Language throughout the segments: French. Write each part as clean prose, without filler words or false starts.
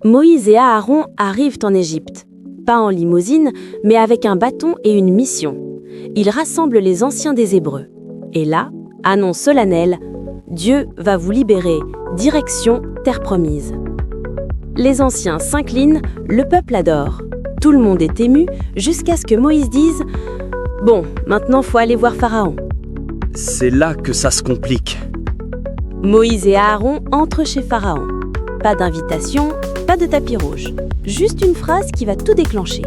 Moïse et Aaron arrivent en Égypte. Pas en limousine, mais avec un bâton et une mission. Ils rassemblent les anciens des Hébreux. Et là, annonce solennelle, Dieu va vous libérer, direction terre promise. Les anciens s'inclinent, le peuple adore. Tout le monde est ému jusqu'à ce que Moïse dise « Bon, maintenant faut aller voir Pharaon ». C'est là que ça se complique. Moïse et Aaron entrent chez Pharaon. Pas d'invitation, pas de tapis rouge. Juste une phrase qui va tout déclencher.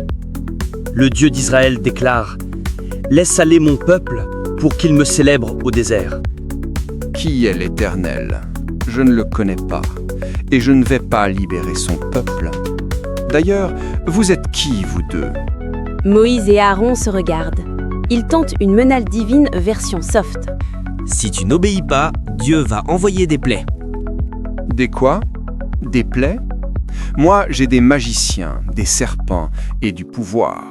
Le Dieu d'Israël déclare « Laisse aller mon peuple pour qu'il me célèbre au désert. » Qui est l'Éternel? Je ne le connais pas, et je ne vais pas libérer son peuple. D'ailleurs, vous êtes qui, vous deux? Moïse et Aaron se regardent. Ils tentent une menace divine version soft. Si tu n'obéis pas, Dieu va envoyer des plaies. Des quoi? Des plaies? Moi, j'ai des magiciens, des serpents et du pouvoir.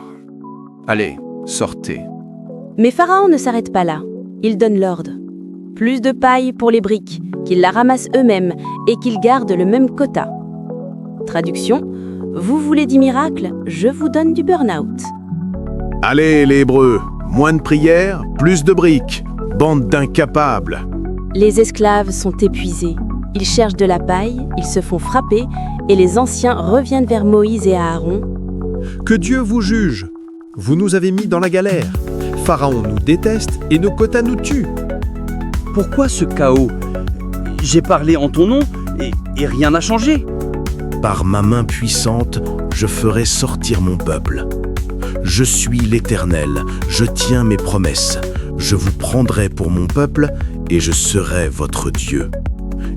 Allez, sortez. Mais Pharaon ne s'arrête pas là. Il donne l'ordre. Plus de paille pour les briques, qu'ils la ramassent eux-mêmes et qu'ils gardent le même quota. Traduction, vous voulez des miracles, je vous donne du burn-out. Allez les Hébreux, moins de prières, plus de briques, bande d'incapables. Les esclaves sont épuisés. Ils cherchent de la paille, ils se font frapper et les anciens reviennent vers Moïse et Aaron. Que Dieu vous juge. Vous nous avez mis dans la galère. Pharaon nous déteste et nos quotas nous tuent. Pourquoi ce chaos? J'ai parlé en ton nom et rien n'a changé. Par ma main puissante, je ferai sortir mon peuple. Je suis l'Éternel, je tiens mes promesses. Je vous prendrai pour mon peuple et je serai votre Dieu.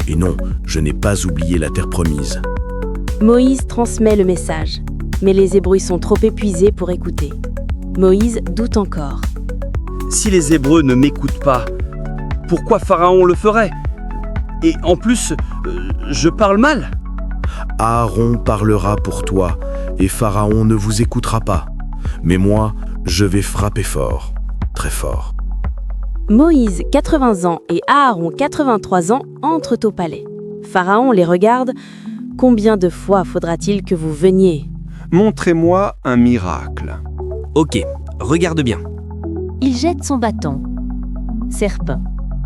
Et non, je n'ai pas oublié la terre promise. Moïse transmet le message, mais les Hébreux sont trop épuisés pour écouter. Moïse doute encore. Si les Hébreux ne m'écoutent pas, pourquoi Pharaon le ferait? Et en plus, je parle mal. Aaron parlera pour toi et Pharaon ne vous écoutera pas. Mais moi, je vais frapper fort, très fort. Moïse, 80 ans, et Aaron, 83 ans, entrent au palais. Pharaon les regarde. Combien de fois faudra-t-il que vous veniez? Montrez-moi un miracle. Ok, regarde bien. Il jette son bâton. Serpent.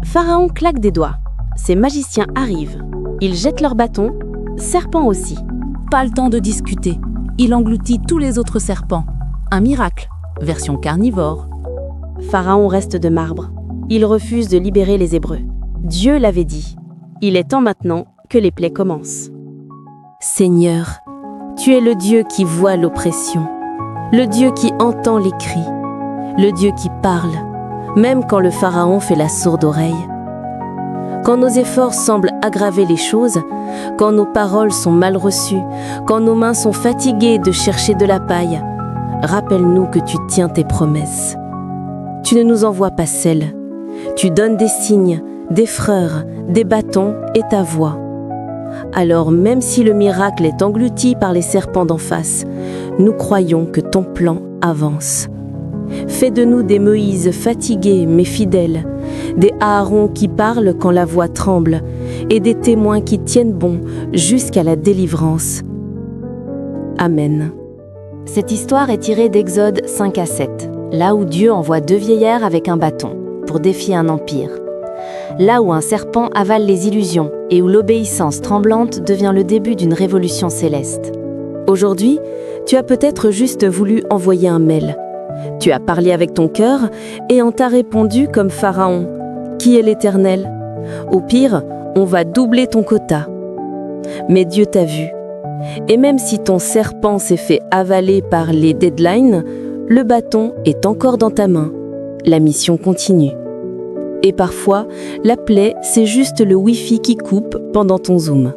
Pharaon claque des doigts. Ses magiciens arrivent. Ils jettent leur bâton. Serpent aussi. Pas le temps de discuter. Il engloutit tous les autres serpents. Un miracle, version carnivore. Pharaon reste de marbre. Il refuse de libérer les Hébreux. Dieu l'avait dit. Il est temps maintenant que les plaies commencent. Seigneur, tu es le Dieu qui voit l'oppression, le Dieu qui entend les cris, le Dieu qui parle, même quand le Pharaon fait la sourde oreille. Quand nos efforts semblent aggraver les choses, quand nos paroles sont mal reçues, quand nos mains sont fatiguées de chercher de la paille, rappelle-nous que tu tiens tes promesses. Tu ne nous envoies pas seuls. Tu donnes des signes, des freurs, des bâtons et ta voix. Alors même si le miracle est englouti par les serpents d'en face, nous croyons que ton plan avance. Fais de nous des Moïse fatigués mais fidèles, des Aaron qui parlent quand la voix tremble, et des témoins qui tiennent bon jusqu'à la délivrance. Amen. Cette histoire est tirée d'Exode 5 à 7, là où Dieu envoie 2 vieillards avec un bâton pour défier un empire. Là où un serpent avale les illusions et où l'obéissance tremblante devient le début d'une révolution céleste. Aujourd'hui, tu as peut-être juste voulu envoyer un mail. Tu as parlé avec ton cœur et on t'a répondu comme Pharaon. Qui est l'Éternel? Au pire, on va doubler ton quota. Mais Dieu t'a vu. Et même si ton serpent s'est fait avaler par les deadlines, le bâton est encore dans ta main. La mission continue. Et parfois, la plaie, c'est juste le Wi-Fi qui coupe pendant ton Zoom.